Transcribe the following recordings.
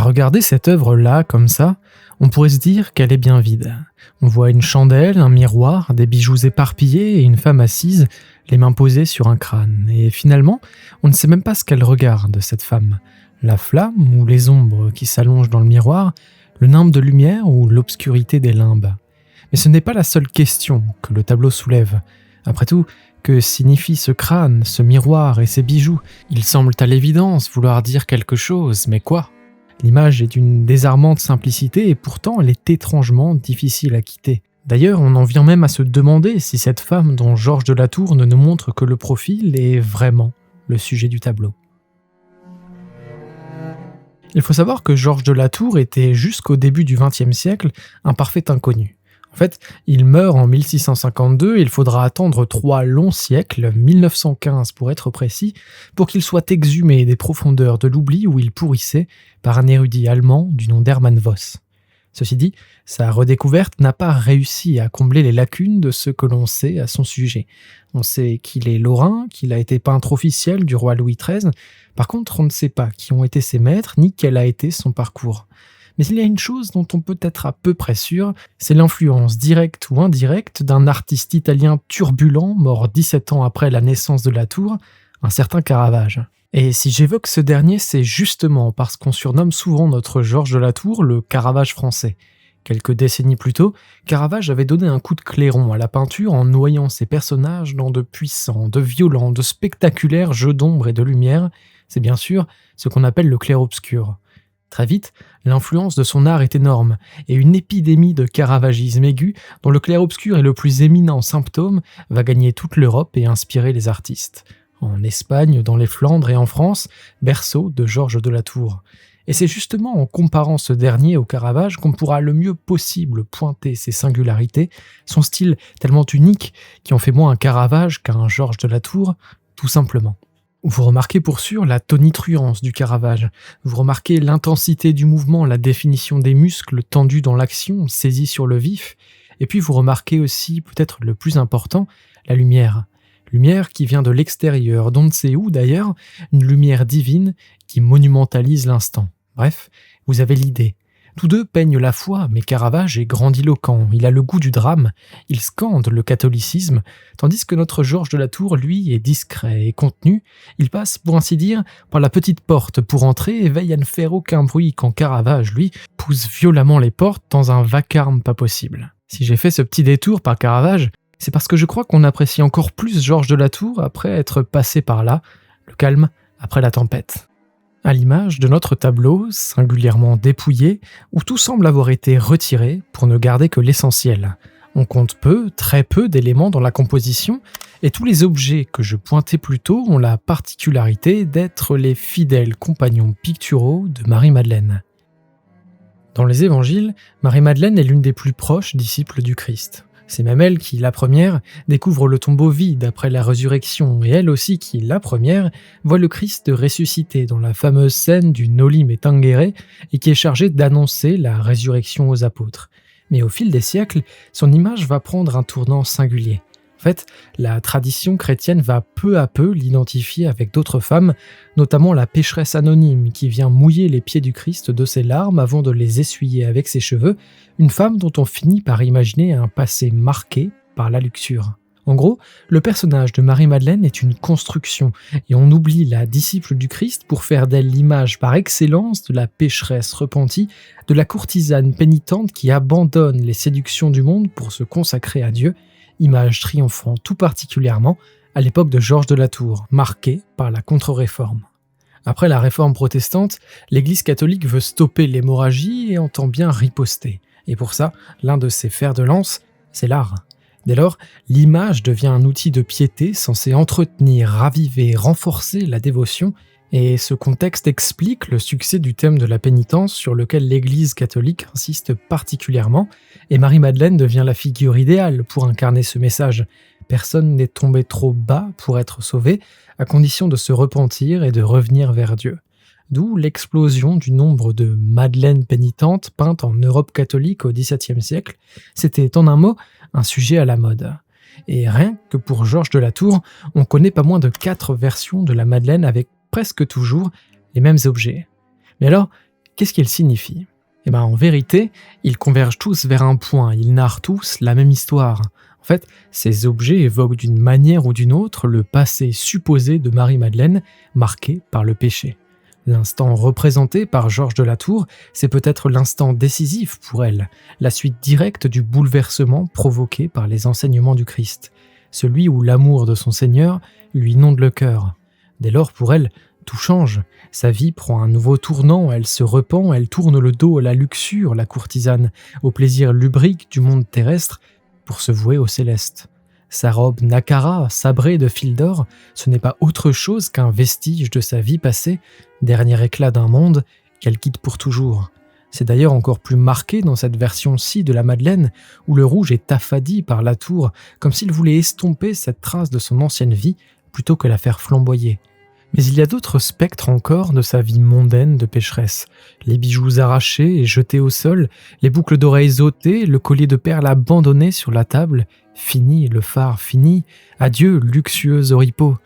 regarder cette œuvre-là, comme ça, on pourrait se dire qu'elle est bien vide. On voit une chandelle, un miroir, des bijoux éparpillés et une femme assise, les mains posées sur un crâne. Et finalement, on ne sait même pas ce qu'elle regarde, cette femme. La flamme ou les ombres qui s'allongent dans le miroir, le nimbe de lumière ou l'obscurité des limbes. Mais ce n'est pas la seule question que le tableau soulève. Après tout, que signifie ce crâne, ce miroir et ces bijoux ? Ils semblent à l'évidence vouloir dire quelque chose, mais quoi ? L'image est d'une désarmante simplicité et pourtant elle est étrangement difficile à quitter. D'ailleurs, on en vient même à se demander si cette femme dont Georges de Latour ne nous montre que le profil est vraiment le sujet du tableau. Il faut savoir que Georges de Latour était jusqu'au début du XXe siècle un parfait inconnu. En fait, il meurt en 1652 et il faudra attendre 3 longs siècles, 1915 pour être précis, pour qu'il soit exhumé des profondeurs de l'oubli où il pourrissait par un érudit allemand du nom d'Hermann Voss. Ceci dit, sa redécouverte n'a pas réussi à combler les lacunes de ce que l'on sait à son sujet. On sait qu'il est lorrain, qu'il a été peintre officiel du roi Louis XIII. Par contre, on ne sait pas qui ont été ses maîtres ni quel a été son parcours. Mais il y a une chose dont on peut être à peu près sûr, c'est l'influence directe ou indirecte d'un artiste italien turbulent mort 17 ans après la naissance de Latour, un certain Caravage. Et si j'évoque ce dernier, c'est justement parce qu'on surnomme souvent notre Georges de Latour le Caravage français. Quelques décennies plus tôt, Caravage avait donné un coup de clairon à la peinture en noyant ses personnages dans de puissants, de violents, de spectaculaires jeux d'ombre et de lumière. C'est bien sûr ce qu'on appelle le clair-obscur. Très vite, l'influence de son art est énorme, et une épidémie de caravagisme aigu, dont le clair-obscur est le plus éminent symptôme, va gagner toute l'Europe et inspirer les artistes. En Espagne, dans les Flandres et en France, berceau de Georges de Latour. Et c'est justement en comparant ce dernier au Caravage qu'on pourra le mieux possible pointer ses singularités, son style tellement unique qui en fait moins un Caravage qu'un Georges de Latour, tout simplement. Vous remarquez pour sûr la tonitruance du Caravage, vous remarquez l'intensité du mouvement, la définition des muscles tendus dans l'action, saisis sur le vif, et puis vous remarquez aussi, peut-être le plus important, la lumière. Lumière qui vient de l'extérieur, d'on ne sait où d'ailleurs, une lumière divine qui monumentalise l'instant. Bref, vous avez l'idée. Tous deux peignent la foi, mais Caravage est grandiloquent, il a le goût du drame, il scande le catholicisme, tandis que notre Georges de Latour, lui, est discret et contenu, il passe, pour ainsi dire, par la petite porte pour entrer et veille à ne faire aucun bruit quand Caravage, lui, pousse violemment les portes dans un vacarme pas possible. Si j'ai fait ce petit détour par Caravage, c'est parce que je crois qu'on apprécie encore plus Georges de Latour après être passé par là, le calme après la tempête. À l'image de notre tableau, singulièrement dépouillé, où tout semble avoir été retiré pour ne garder que l'essentiel. On compte peu, très peu d'éléments dans la composition, et tous les objets que je pointais plus tôt ont la particularité d'être les fidèles compagnons picturaux de Marie-Madeleine. Dans les évangiles, Marie-Madeleine est l'une des plus proches disciples du Christ. C'est même elle qui, la première, découvre le tombeau vide après la résurrection, et elle aussi qui, la première, voit le Christ ressuscité dans la fameuse scène du Noli me tangere et qui est chargée d'annoncer la résurrection aux apôtres. Mais au fil des siècles, son image va prendre un tournant singulier. En fait, la tradition chrétienne va peu à peu l'identifier avec d'autres femmes, notamment la pécheresse anonyme qui vient mouiller les pieds du Christ de ses larmes avant de les essuyer avec ses cheveux, une femme dont on finit par imaginer un passé marqué par la luxure. En gros, le personnage de Marie-Madeleine est une construction, et on oublie la disciple du Christ pour faire d'elle l'image par excellence de la pécheresse repentie, de la courtisane pénitente qui abandonne les séductions du monde pour se consacrer à Dieu, image triomphant tout particulièrement à l'époque de Georges de Latour, marquée par la contre-réforme. Après la réforme protestante, l'Église catholique veut stopper l'hémorragie et entend bien riposter. Et pour ça, l'un de ses fers de lance, c'est l'art. Dès lors, l'image devient un outil de piété censé entretenir, raviver, renforcer la dévotion, et ce contexte explique le succès du thème de la pénitence sur lequel l'Église catholique insiste particulièrement, et Marie-Madeleine devient la figure idéale pour incarner ce message. Personne n'est tombé trop bas pour être sauvé, à condition de se repentir et de revenir vers Dieu. D'où l'explosion du nombre de madeleines pénitentes peintes en Europe catholique au XVIIe siècle. C'était, en un mot, un sujet à la mode. Et rien que pour Georges de Latour, on connaît pas moins de 4 versions de la Madeleine avec presque toujours les mêmes objets. Mais alors, Qu'est-ce qu'ils signifient? Eh bien, en vérité, ils convergent tous vers un point, ils narrent tous la même histoire. En fait, ces objets évoquent d'une manière ou d'une autre le passé supposé de Marie-Madeleine, marqué par le péché. L'instant représenté par Georges de la Tour, c'est peut-être l'instant décisif pour elle, la suite directe du bouleversement provoqué par les enseignements du Christ, celui où l'amour de son Seigneur lui inonde le cœur. Dès lors, pour elle, tout change. Sa vie prend un nouveau tournant, elle se repent, elle tourne le dos à la luxure, la courtisane, au plaisir lubrique du monde terrestre, pour se vouer au céleste. Sa robe nacara, sabrée de fil d'or, ce n'est pas autre chose qu'un vestige de sa vie passée, dernier éclat d'un monde qu'elle quitte pour toujours. C'est d'ailleurs encore plus marqué dans cette version-ci de la Madeleine, où le rouge est affadi par la tour, comme s'il voulait estomper cette trace de son ancienne vie, plutôt que la faire flamboyer. Mais il y a d'autres spectres encore de sa vie mondaine de pécheresse. Les bijoux arrachés et jetés au sol, les boucles d'oreilles ôtées, le collier de perles abandonné sur la table. Fini, le phare fini. Adieu, luxueux oripeau.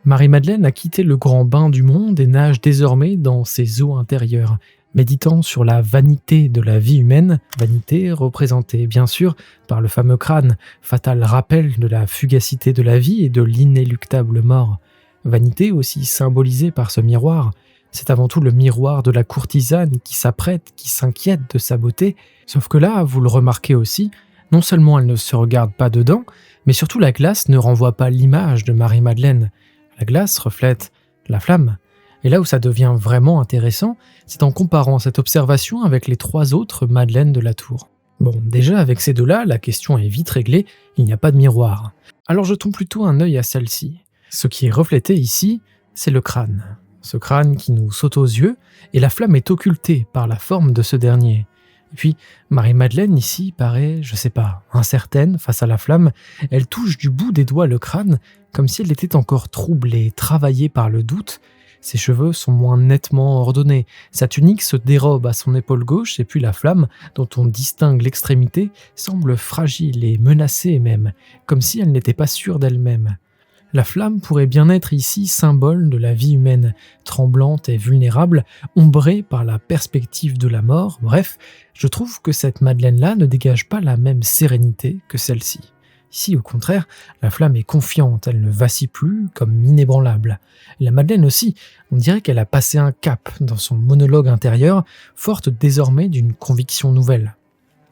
Marie-Madeleine a quitté le grand bain du monde et nage désormais dans ses eaux intérieures, méditant sur la vanité de la vie humaine, vanité représentée bien sûr par le fameux crâne, fatal rappel de la fugacité de la vie et de l'inéluctable mort. Vanité aussi symbolisée par ce miroir. C'est avant tout le miroir de la courtisane qui s'apprête, qui s'inquiète de sa beauté. Sauf que là, vous le remarquez aussi, non seulement elle ne se regarde pas dedans, mais surtout la glace ne renvoie pas l'image de Marie-Madeleine. La glace reflète la flamme. Et là où ça devient vraiment intéressant, c'est en comparant cette observation avec les 3 autres Madeleines de la Tour. Bon, déjà avec ces deux-là, la question est vite réglée, il n'y a pas de miroir. Alors jetons plutôt un œil à celle-ci. Ce qui est reflété ici, c'est le crâne. Ce crâne qui nous saute aux yeux, et la flamme est occultée par la forme de ce dernier. Et puis, Marie-Madeleine ici paraît, je sais pas, incertaine face à la flamme. Elle touche du bout des doigts le crâne, comme si elle était encore troublée, travaillée par le doute. Ses cheveux sont moins nettement ordonnés. Sa tunique se dérobe à son épaule gauche, et puis la flamme, dont on distingue l'extrémité, semble fragile et menacée même, comme si elle n'était pas sûre d'elle-même. La flamme pourrait bien être ici symbole de la vie humaine, tremblante et vulnérable, ombrée par la perspective de la mort. Bref, je trouve que cette Madeleine-là ne dégage pas la même sérénité que celle-ci. Ici, au contraire, la flamme est confiante, elle ne vacille plus comme inébranlable. La Madeleine aussi, on dirait qu'elle a passé un cap dans son monologue intérieur, forte désormais d'une conviction nouvelle.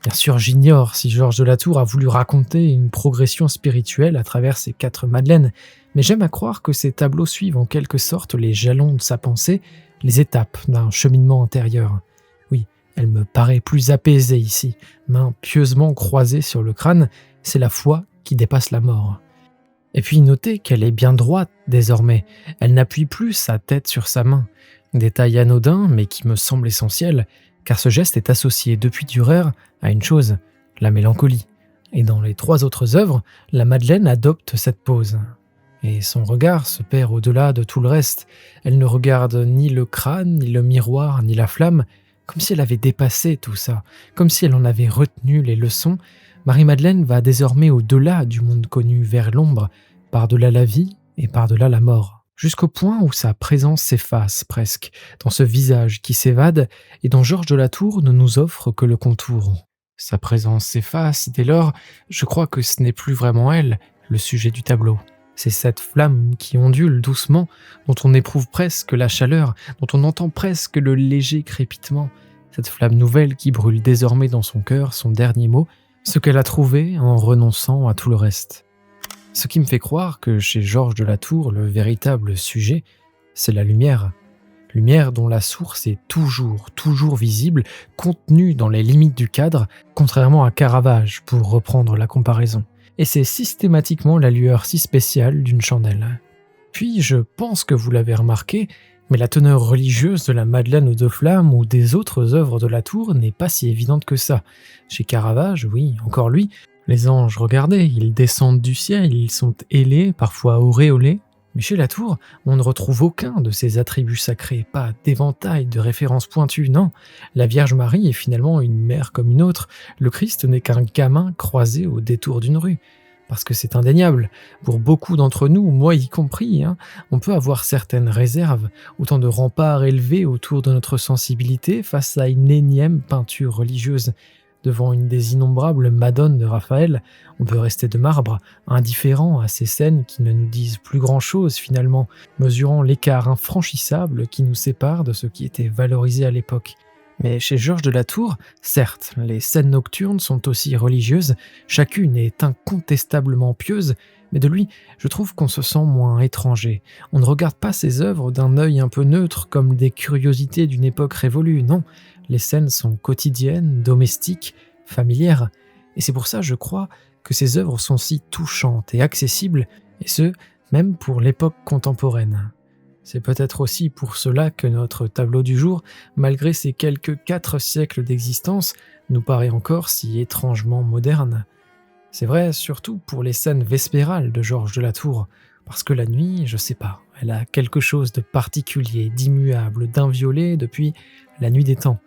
Bien sûr, j'ignore si Georges de la Tour a voulu raconter une progression spirituelle à travers ces 4 Madeleines, mais j'aime à croire que ces tableaux suivent en quelque sorte les jalons de sa pensée, les étapes d'un cheminement intérieur. Oui, elle me paraît plus apaisée ici, mains pieusement croisées sur le crâne, c'est la foi qui dépasse la mort. Et puis notez qu'elle est bien droite désormais, elle n'appuie plus sa tête sur sa main. Détail anodin, mais qui me semble essentiel, car ce geste est associé depuis Dürer à une chose, la mélancolie. Et dans les 3 autres œuvres, la Madeleine adopte cette pose. Et son regard se perd au-delà de tout le reste. Elle ne regarde ni le crâne, ni le miroir, ni la flamme, comme si elle avait dépassé tout ça, comme si elle en avait retenu les leçons. Marie-Madeleine va désormais au-delà du monde connu, vers l'ombre, par-delà la vie et par-delà la mort. Jusqu'au point où sa présence s'efface presque, dans ce visage qui s'évade et dont Georges de la Tour ne nous offre que le contour. Sa présence s'efface, dès lors, je crois que ce n'est plus vraiment elle, le sujet du tableau. C'est cette flamme qui ondule doucement, dont on éprouve presque la chaleur, dont on entend presque le léger crépitement. Cette flamme nouvelle qui brûle désormais dans son cœur son dernier mot, ce qu'elle a trouvé en renonçant à tout le reste. Ce qui me fait croire que chez Georges de la Tour, le véritable sujet, c'est la lumière. Lumière dont la source est toujours visible, contenue dans les limites du cadre, contrairement à Caravage, pour reprendre la comparaison. Et c'est systématiquement la lueur si spéciale d'une chandelle. Puis, je pense que vous l'avez remarqué, mais la teneur religieuse de la Madeleine aux 2 flammes ou des autres œuvres de la Tour n'est pas si évidente que ça. Chez Caravage, oui, encore lui, les anges, regardez, ils descendent du ciel, ils sont ailés, parfois auréolés. Mais chez la Tour, on ne retrouve aucun de ces attributs sacrés, pas d'éventail de références pointues, non. La Vierge Marie est finalement une mère comme une autre, le Christ n'est qu'un gamin croisé au détour d'une rue. parce que c'est indéniable. Pour beaucoup d'entre nous, moi y compris, hein, on peut avoir certaines réserves, autant de remparts élevés autour de notre sensibilité face à une énième peinture religieuse. Devant une des innombrables Madones de Raphaël, on peut rester de marbre, indifférent à ces scènes qui ne nous disent plus grand-chose finalement, mesurant l'écart infranchissable qui nous sépare de ce qui était valorisé à l'époque. Mais chez Georges de la Tour, certes, les scènes nocturnes sont aussi religieuses, chacune est incontestablement pieuse, mais de lui, je trouve qu'on se sent moins étranger. On ne regarde pas ses œuvres d'un œil un peu neutre comme des curiosités d'une époque révolue, non. Les scènes sont quotidiennes, domestiques, familières, et c'est pour ça, je crois, que ses œuvres sont si touchantes et accessibles, et ce, même pour l'époque contemporaine. C'est peut-être aussi pour cela que notre tableau du jour, malgré ses quelques 4 siècles d'existence, nous paraît encore si étrangement moderne. C'est vrai surtout pour les scènes vespérales de Georges de la Tour, parce que la nuit, je sais pas, elle a quelque chose de particulier, d'immuable, d'inviolé depuis la nuit des temps.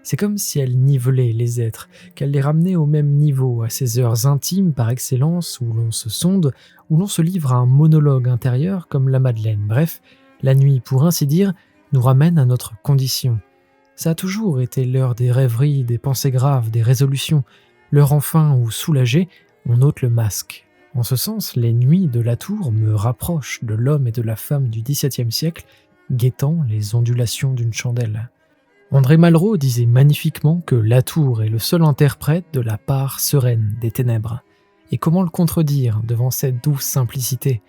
C'est comme si elle nivelait les êtres, qu'elle les ramenait au même niveau, à ces heures intimes par excellence où l'on se sonde, où l'on se livre à un monologue intérieur comme la Madeleine. Bref, la nuit, pour ainsi dire, nous ramène à notre condition. Ça a toujours été l'heure des rêveries, des pensées graves, des résolutions, l'heure enfin où, soulagé, on ôte le masque. En ce sens, les nuits de la Tour me rapprochent de l'homme et de la femme du XVIIe siècle, guettant les ondulations d'une chandelle. André Malraux disait magnifiquement que Latour est le seul interprète de la part sereine des ténèbres. Et comment le contredire devant cette douce simplicité ?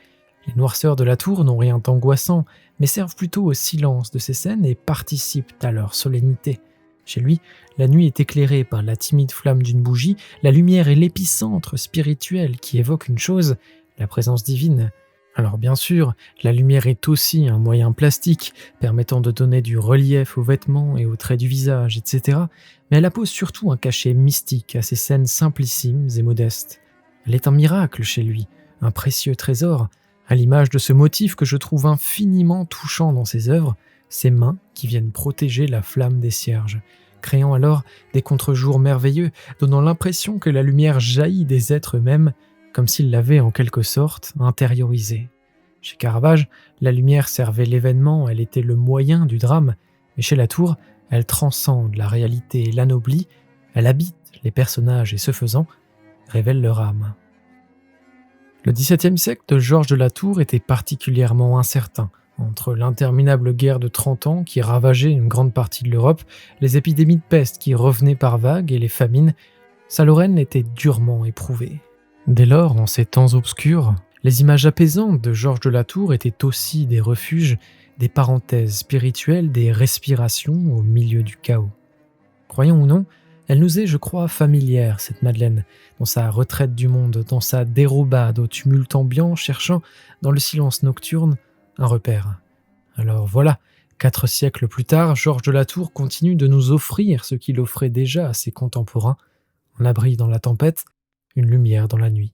Les noirceurs de Latour n'ont rien d'angoissant, mais servent plutôt au silence de ces scènes et participent à leur solennité. Chez lui, la nuit est éclairée par la timide flamme d'une bougie, la lumière est l'épicentre spirituel qui évoque une chose, la présence divine. Alors bien sûr, la lumière est aussi un moyen plastique, permettant de donner du relief aux vêtements et aux traits du visage, etc. Mais elle appose surtout un cachet mystique à ces scènes simplissimes et modestes. Elle est un miracle chez lui, un précieux trésor, à l'image de ce motif que je trouve infiniment touchant dans ses œuvres, ses mains qui viennent protéger la flamme des cierges, créant alors des contre-jours merveilleux, donnant l'impression que la lumière jaillit des êtres eux-mêmes, comme s'ils l'avaient en quelque sorte intériorisée. Chez Caravage, la lumière servait l'événement, elle était le moyen du drame, mais chez Latour, elle transcende la réalité et l'anoblit, elle habite les personnages et ce faisant, révèle leur âme. Le XVIIe siècle de Georges de la Tour était particulièrement incertain. Entre l'interminable guerre de 30 ans qui ravageait une grande partie de l'Europe, les épidémies de peste qui revenaient par vagues et les famines, sa Lorraine était durement éprouvée. Dès lors, en ces temps obscurs, les images apaisantes de Georges de la Tour étaient aussi des refuges, des parenthèses spirituelles, des respirations au milieu du chaos. Croyons ou non, elle nous est, je crois, familière, cette Madeleine, dans sa retraite du monde, dans sa dérobade au tumulte ambiant, cherchant, dans le silence nocturne, un repère. Alors voilà, 4 siècles plus tard, Georges de la Tour continue de nous offrir ce qu'il offrait déjà à ses contemporains, un abri dans la tempête, une lumière dans la nuit.